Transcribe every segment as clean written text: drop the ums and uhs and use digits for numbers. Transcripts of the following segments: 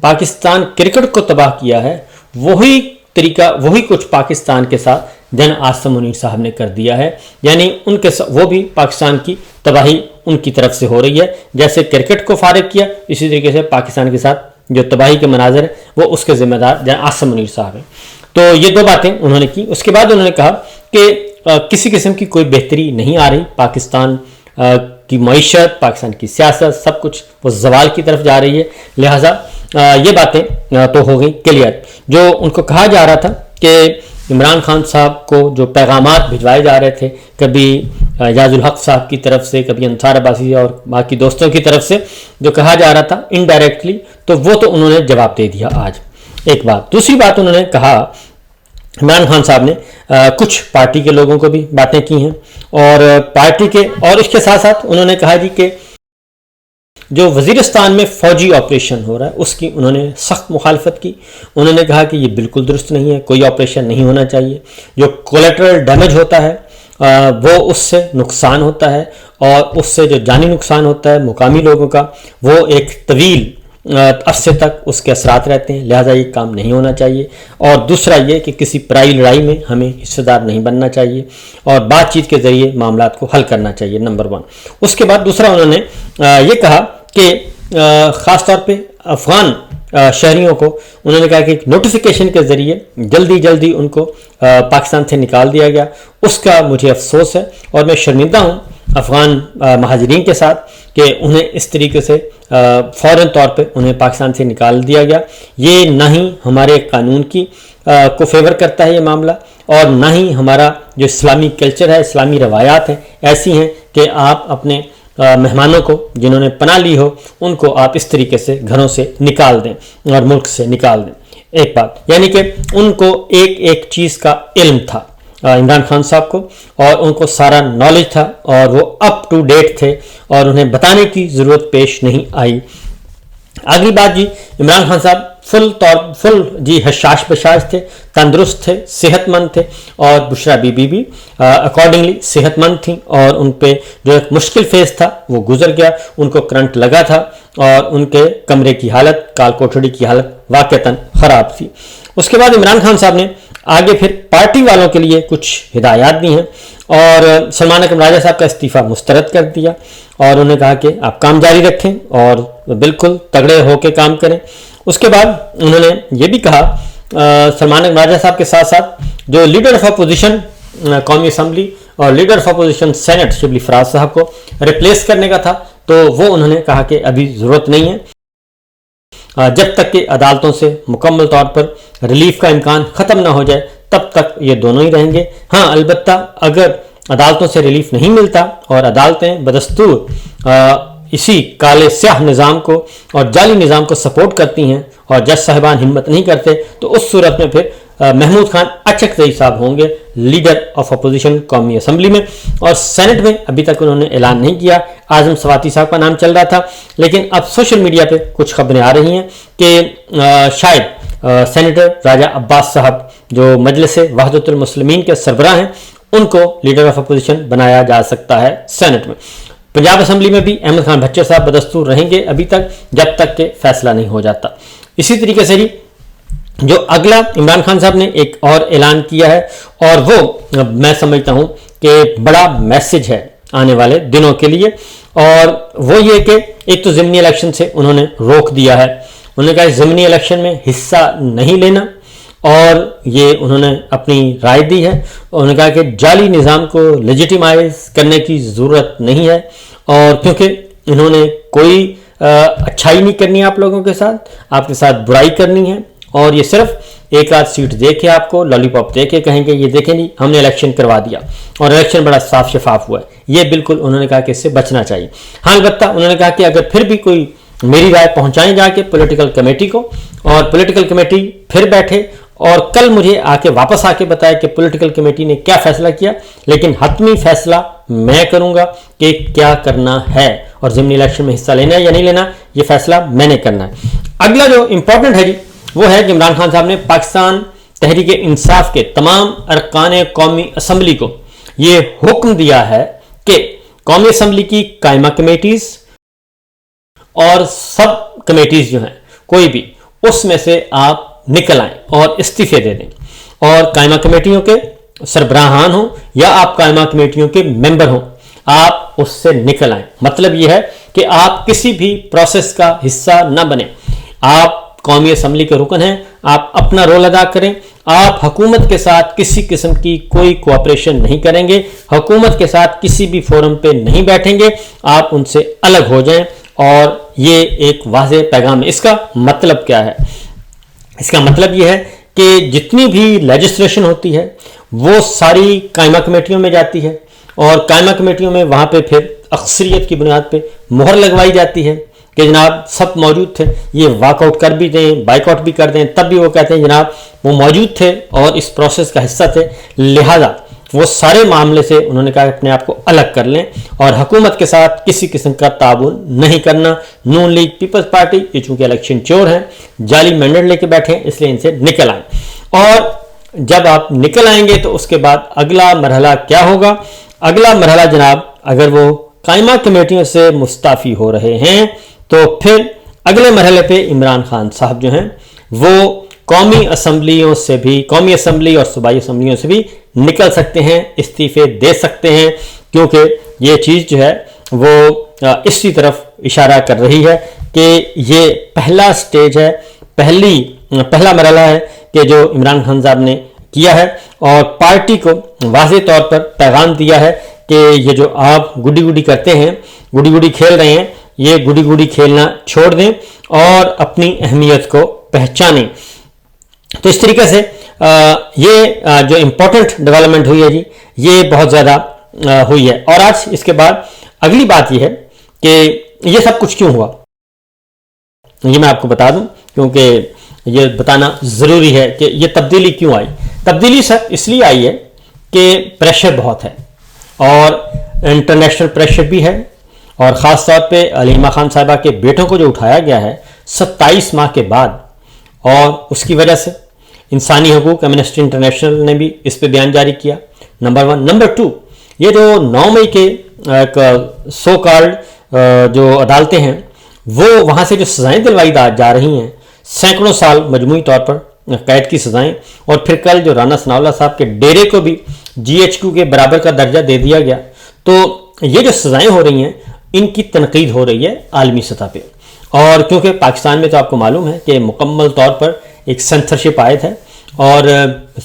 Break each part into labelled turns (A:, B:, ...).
A: Pakistan cricket کو تباہ کیا ہے وہی طریقہ وہی کچھ پاکستان کے ساتھ جن عاصم منیر صاحب نے کر دیا ہے. یعنی ان کے وہ بھی پاکستان کی تباہی ان کی طرف سے ہو رہی ہے. جیسے کرکٹ کو فارغ کیا اسی طریقے سے پاکستان کے ساتھ جو تباہی کے مناظر ہے وہ اس کے ذمہ دار جن عاصم منیر صاحب ہیں. تو یہ دو باتیں انہوں نے کی. اس کے بعد انہوں نے کہا کہ کسی قسم کی کوئی بہتری نہیں آ رہی. پاکستان کی معیشت، پاکستان کی سیاست، سب کچھ وہ زوال کی طرف جا رہی ہے. لہٰذا یہ باتیں تو ہو گئی کلیئر. جو ان کو کہا جا رہا تھا کہ عمران خان صاحب کو جو پیغامات بھجوائے جا رہے تھے، کبھی اعجاز الحق صاحب کی طرف سے، کبھی انصار عباسی اور باقی دوستوں کی طرف سے جو کہا جا رہا تھا انڈائریکٹلی، تو وہ تو انہوں نے جواب دے دیا آج. ایک بات. دوسری بات انہوں نے کہا، عمران خان صاحب نے کچھ پارٹی کے لوگوں کو بھی باتیں کی ہیں اور پارٹی کے، اور اس کے ساتھ ساتھ انہوں نے کہا جی کہ جو وزیرستان میں فوجی آپریشن ہو رہا ہے اس کی انہوں نے سخت مخالفت کی. انہوں نے کہا کہ یہ بالکل درست نہیں ہے، کوئی آپریشن نہیں ہونا چاہیے. جو کولیٹرل ڈیمیج ہوتا ہے وہ اس سے نقصان ہوتا ہے، اور اس سے جو جانی نقصان ہوتا ہے مقامی لوگوں کا وہ ایک طویل عرصے تک اس کے اثرات رہتے ہیں. لہٰذا یہ کام نہیں ہونا چاہیے. اور دوسرا یہ کہ کسی پرائی لڑائی میں ہمیں حصہ دار نہیں بننا چاہیے اور بات چیت کے ذریعے معاملات کو حل کرنا چاہیے، نمبر 1. اس کے بعد دوسرا انہوں نے یہ کہا کہ خاص طور پہ افغان شہریوں کو انہوں نے کہا کہ ایک نوٹیفیکیشن کے ذریعے جلدی ان کو پاکستان سے نکال دیا گیا. اس کا مجھے افسوس ہے اور میں شرمندہ ہوں افغان مہاجرین کے ساتھ کہ انہیں اس طریقے سے فوراً طور پہ انہیں پاکستان سے نکال دیا گیا. یہ نہ ہی ہمارے قانون کی کو فیور کرتا ہے یہ معاملہ، اور نہ ہی ہمارا جو اسلامی کلچر ہے، اسلامی روایات ہیں ایسی ہیں کہ آپ اپنے مہمانوں کو جنہوں نے پناہ لی ہو ان کو آپ اس طریقے سے گھروں سے نکال دیں اور ملک سے نکال دیں. ایک بات یعنی کہ ان کو ایک چیز کا علم تھا عمران خان صاحب کو، اور ان کو سارا نالج تھا اور وہ اپ ٹو ڈیٹ تھے اور انہیں بتانے کی ضرورت پیش نہیں آئی. اگلی بات جی، عمران خان صاحب فل حشاش بشاش تھے، تندرست تھے، صحت مند تھے، اور بشرا بی بی بھی اکارڈنگلی صحت مند تھیں، اور ان پہ جو ایک مشکل فیز تھا وہ گزر گیا. ان کو کرنٹ لگا تھا اور ان کے کمرے کی حالت، کال کوٹڑی کی حالت واقعتاً خراب تھی. اس کے بعد عمران خان صاحب نے آگے پھر پارٹی والوں کے لیے کچھ ہدایات دی ہیں اور سلمان اکرم راجہ صاحب کا استعفیٰ مسترد کر دیا، اور انہوں نے کہا کہ آپ کام جاری رکھیں اور بالکل تگڑے ہو کے کام کریں. اس کے بعد انہوں نے یہ بھی کہا سلمان اکرم راجہ صاحب کے ساتھ ساتھ جو لیڈر آف اپوزیشن قومی اسمبلی اور leader of opposition senate Shibli Faraz صاحب کو ریپلیس کرنے کا تھا، تو وہ انہوں نے کہا کہ ابھی ضرورت نہیں ہے، جب تک کہ عدالتوں سے مکمل طور پر ریلیف کا امکان ختم نہ ہو جائے تب تک یہ دونوں ہی رہیں گے. ہاں البتہ اگر عدالتوں سے ریلیف نہیں ملتا اور عدالتیں بدستور اسی کالے سیاہ نظام کو اور جعلی نظام کو سپورٹ کرتی ہیں اور جج صاحبان ہمت نہیں کرتے، تو اس صورت میں پھر محمود خان اچکزئی صاحب ہوں گے لیڈر آف اپوزیشن قومی اسمبلی میں. اور سینٹ میں ابھی تک انہوں نے اعلان نہیں کیا. اعظم سواتی صاحب کا نام چل رہا تھا، لیکن اب سوشل میڈیا پہ کچھ خبریں آ رہی ہیں کہ شاید سینیٹر راجہ عباس صاحب جو مجلس وحدت المسلمین کے سربراہ ہیں ان کو لیڈر آف اپوزیشن بنایا جا سکتا ہے سینٹ میں. پنجاب اسمبلی میں بھی احمد خان بھچر صاحب بدستور رہیں گے ابھی تک جب تک کہ فیصلہ نہیں ہو جاتا. اسی طریقے سے جو اگلا عمران خان صاحب نے ایک اور اعلان کیا ہے، اور وہ میں سمجھتا ہوں کہ بڑا میسج ہے آنے والے دنوں کے لیے، اور وہ یہ کہ ایک تو ضمنی الیکشن سے انہوں نے روک دیا ہے. انہوں نے کہا ضمنی الیکشن میں حصہ نہیں لینا، اور یہ انہوں نے اپنی رائے دی ہے. انہوں نے کہا کہ جعلی نظام کو لیجیٹیمائز کرنے کی ضرورت نہیں ہے، اور کیونکہ انہوں نے کوئی اچھائی نہیں کرنی ہے آپ لوگوں کے ساتھ برائی کرنی ہے، اور یہ صرف ایک آدھ سیٹ دے کے آپ کو لالی پاپ دے کے کہیں گے یہ دیکھیں نہیں ہم نے الیکشن کروا دیا اور الیکشن بڑا صاف شفاف ہوا ہے. یہ بالکل انہوں نے کہا کہ اس سے بچنا چاہیے. ہاں البتہ انہوں نے کہا کہ اگر پھر بھی کوئی میری رائے پہنچائیں جا کے پولیٹیکل کمیٹی کو، اور پولیٹیکل کمیٹی پھر بیٹھے اور کل مجھے واپس آ کے بتائے کہ پولیٹیکل کمیٹی نے کیا فیصلہ کیا، لیکن حتمی فیصلہ میں کروں گا کہ کیا کرنا ہے اور ضمنی الیکشن میں حصہ لینا ہے یا نہیں لینا، یہ فیصلہ میں نے کرنا ہے. اگلا جو امپورٹنٹ ہے جی وہ ہے کہ عمران خان صاحب نے پاکستان تحریک انصاف کے تمام ارکان قومی اسمبلی کو یہ حکم دیا ہے کہ قومی اسمبلی کی قائمہ کمیٹیز اور سب کمیٹیز جو ہیں کوئی بھی اس میں سے آپ نکل آئیں اور استعفے دے دیں، اور قائمہ کمیٹیوں کے سربراہان ہوں یا آپ قائمہ کمیٹیوں کے ممبر ہوں، آپ اس سے نکل آئیں۔ مطلب یہ ہے کہ آپ کسی بھی پروسیس کا حصہ نہ بنیں، آپ قومی اسمبلی کے رکن ہیں، آپ اپنا رول ادا کریں، آپ حکومت کے ساتھ کسی قسم کی کوئی کوآپریشن نہیں کریں گے، حکومت کے ساتھ کسی بھی فورم پہ نہیں بیٹھیں گے، آپ ان سے الگ ہو جائیں۔ اور یہ ایک واضح پیغام ہے۔ اس کا مطلب کیا ہے؟ اس کا مطلب یہ ہے کہ جتنی بھی لیجسلیشن ہوتی ہے وہ ساری قائمہ کمیٹیوں میں جاتی ہے، اور قائمہ کمیٹیوں میں وہاں پہ پھر اکثریت کی بنیاد پہ مہر لگوائی جاتی ہے کہ جناب سب موجود تھے، یہ واک آؤٹ کر بھی دیں، بائک آؤٹ بھی کر دیں، تب بھی وہ کہتے ہیں جناب وہ موجود تھے اور اس پروسیس کا حصہ تھے، لہذا وہ سارے معاملے سے انہوں نے کہا کہ اپنے آپ کو الگ کر لیں اور حکومت کے ساتھ کسی قسم کا تعاون نہیں کرنا۔ نون لیگ پیپلز پارٹی یہ چونکہ الیکشن چور ہیں، جعلی مینڈیٹ لے کے بیٹھے ہیں، اس لیے ان سے نکل آئیں۔ اور جب آپ نکل آئیں گے تو اس کے بعد اگلا مرحلہ کیا ہوگا؟ اگلا مرحلہ جناب، اگر وہ قائمہ کمیٹیوں سے مستعفی ہو رہے ہیں تو پھر اگلے مرحلے پہ عمران خان صاحب جو ہیں وہ قومی اسمبلیوں سے بھی، قومی اسمبلی اور صوبائی اسمبلیوں سے بھی نکل سکتے ہیں، استعفے دے سکتے ہیں، کیونکہ یہ چیز جو ہے وہ اسی طرف اشارہ کر رہی ہے کہ یہ پہلا سٹیج ہے، پہلا مرحلہ ہے کہ جو عمران خان صاحب نے کیا ہے، اور پارٹی کو واضح طور پر پیغام دیا ہے کہ یہ جو آپ گڈی گڈی کرتے ہیں، گڈی گڈی کھیل رہے ہیں، یہ گڈی گڈی کھیلنا چھوڑ دیں اور اپنی اہمیت کو پہچانیں۔ تو اس طریقے سے یہ جو امپورٹنٹ ڈیولپمنٹ ہوئی ہے جی، یہ بہت زیادہ ہوئی ہے۔ اور آج اس کے بعد اگلی بات یہ ہے کہ یہ سب کچھ کیوں ہوا، یہ میں آپ کو بتا دوں، کیونکہ یہ بتانا ضروری ہے کہ یہ تبدیلی کیوں آئی۔ تبدیلی سر اس لیے آئی ہے کہ پریشر بہت ہے، اور انٹرنیشنل پریشر بھی ہے، اور خاص طور پہ علیمہ خان صاحبہ کے بیٹوں کو جو اٹھایا گیا ہے 27 ماہ کے بعد، اور اس کی وجہ سے انسانی حقوق ایمنسٹی انٹرنیشنل نے بھی اس پہ بیان جاری کیا، نمبر 1۔ نمبر 2، یہ جو 9 مئی کے سو کالڈ جو عدالتیں ہیں وہ وہاں سے جو سزائیں دلوائی جا رہی ہیں، سینکڑوں سال مجموعی طور پر قید کی سزائیں، اور پھر کل جو رانا ثناء اللہ صاحب کے ڈیرے کو بھی GHQ کے برابر کا درجہ دے دیا گیا، تو یہ جو سزائیں ہو رہی ہیں ان کی تنقید ہو رہی ہے عالمی سطح پہ۔ اور کیونکہ پاکستان میں تو آپ کو معلوم ہے کہ مکمل طور پر ایک سینسرشپ عائد ہے، اور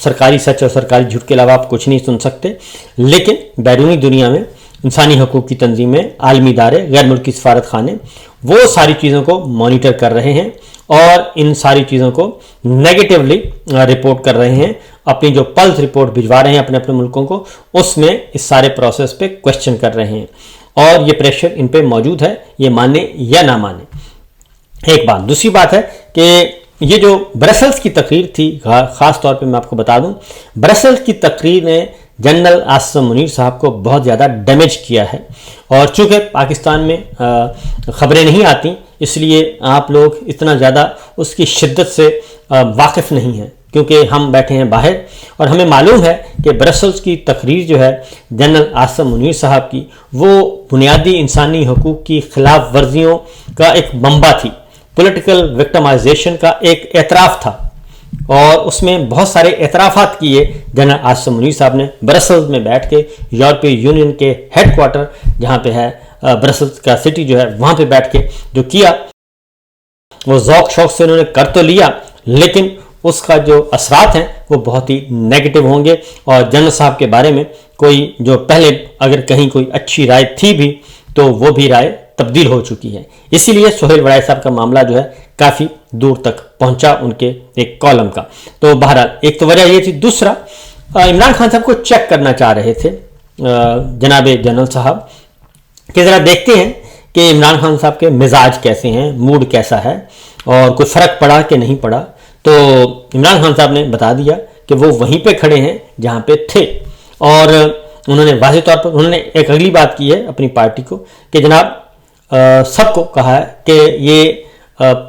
A: سرکاری سچ اور سرکاری جھوٹ کے علاوہ آپ کچھ نہیں سن سکتے، لیکن بیرونی دنیا میں انسانی حقوق کی تنظیمیں، عالمی ادارے، غیر ملکی سفارت خانے وہ ساری چیزوں کو مانیٹر کر رہے ہیں، اور ان ساری چیزوں کو نیگیٹیولی رپورٹ کر رہے ہیں، اپنی جو پلس رپورٹ بھجوا رہے ہیں اپنے اپنے ملکوں کو، اس میں اس سارے پروسیس پہ کوشچن کر رہے ہیں، اور یہ پریشر ان پہ موجود ہے، یہ مانے یا نہ مانے۔ ایک بات، دوسری بات ہے کہ یہ جو برسلز کی تقریر تھی، خاص طور پہ میں آپ کو بتا دوں، برسلز کی تقریر نے جنرل عاصم منیر صاحب کو بہت زیادہ ڈیمیج کیا ہے، اور چونکہ پاکستان میں خبریں نہیں آتی اس لیے آپ لوگ اتنا زیادہ اس کی شدت سے واقف نہیں ہیں، کیونکہ ہم بیٹھے ہیں باہر، اور ہمیں معلوم ہے کہ برسلز کی تقریر جو ہے جنرل عاصم منیر صاحب کی، وہ بنیادی انسانی حقوق کی خلاف ورزیوں کا ایک منبع تھی، پولیٹیکل وکٹمائزیشن کا ایک اعتراف تھا، اور اس میں بہت سارے اعترافات کیے جنرل عاصم منیر صاحب نے برسلز میں بیٹھ کے، یورپی یونین کے ہیڈ کوارٹر جہاں پہ ہے برسلز کا سٹی جو ہے وہاں پہ بیٹھ کے جو کیا، وہ ذوق شوق سے انہوں نے کر تو لیا، لیکن اس کا جو اثرات ہیں وہ بہت ہی نیگیٹو ہوں گے، اور جنرل صاحب کے بارے میں کوئی جو پہلے اگر کہیں کوئی اچھی رائے تھی بھی تو وہ بھی رائے تبدیل ہو چکی ہے۔ اسی لیے سہیل وڑائی صاحب کا معاملہ جو ہے کافی دور تک پہنچا ان کے ایک کالم کا۔ تو بہرحال ایک تو وجہ یہ تھی۔ دوسرا، عمران خان صاحب کو چیک کرنا چاہ رہے تھے جناب جنرل صاحب کہ ذرا دیکھتے ہیں کہ عمران خان صاحب کے مزاج کیسے ہیں، موڈ کیسا ہے، اور کوئی فرق پڑا کہ نہیں پڑا۔ تو عمران خان صاحب نے بتا دیا کہ وہ وہیں پہ کھڑے ہیں جہاں پہ تھے، اور انہوں نے واضح طور پر انہوں نے ایک اگلی بات کی ہے اپنی پارٹی کو کہ جناب سب کو کہا ہے کہ یہ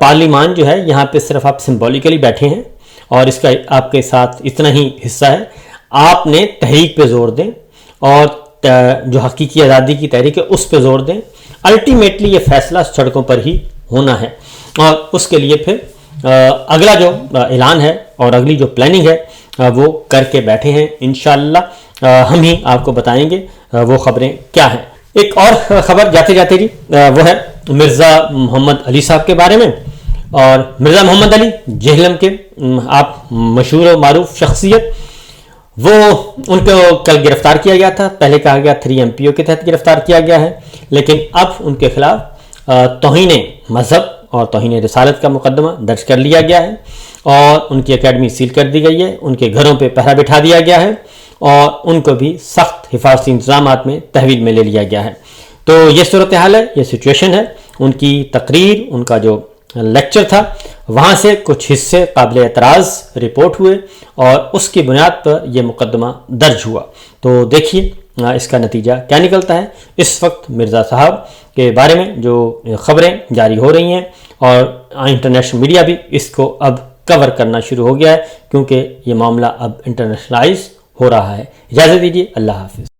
A: پارلیمان جو ہے یہاں پہ صرف آپ سمبولیکلی بیٹھے ہیں، اور اس کا آپ کے ساتھ اتنا ہی حصہ ہے، آپ نے تحریک پہ زور دیں، اور جو حقیقی آزادی کی تحریک ہے اس پہ زور دیں۔ الٹیمیٹلی یہ فیصلہ سڑکوں پر ہی ہونا ہے، اور اس کے لیے پھر اگلا جو اعلان ہے اور اگلی جو پلاننگ ہے وہ کر کے بیٹھے ہیں. انشاءاللہ ہم ہی آپ کو بتائیں گے وہ خبریں کیا ہیں. ایک اور خبر جاتے جاتے جی وہ ہے مرزا محمد علی صاحب کے بارے میں. اور مرزا محمد علی جہلم کے آپ مشہور و معروف شخصیت، وہ ان کو کل گرفتار کیا گیا تھا. پہلے کہا گیا 3 MPO کے تحت گرفتار کیا گیا ہے، لیکن اب ان کے خلاف توہین مذہب اور توہین رسالت کا مقدمہ درج کر لیا گیا ہے، اور ان کی اکیڈمی سیل کر دی گئی ہے. ان کے گھروں پہ پہرا بٹھا دیا گیا ہے، اور ان کو بھی سخت حفاظتی انتظامات میں تحویل میں لے لیا گیا ہے. تو یہ صورتحال ہے، یہ سچویشن ہے. ان کی تقریر، ان کا جو لیکچر تھا، وہاں سے کچھ حصے قابل اعتراض رپورٹ ہوئے، اور اس کی بنیاد پر یہ مقدمہ درج ہوا. تو دیکھیے اس کا نتیجہ کیا نکلتا ہے. اس وقت مرزا صاحب کے بارے میں جو خبریں جاری ہو رہی ہیں، اور انٹرنیشنل میڈیا بھی اس کو اب کور کرنا شروع ہو گیا ہے، کیونکہ یہ معاملہ اب انٹرنیشنلائز ہو رہا ہے. اجازت دیجیے، اللہ حافظ.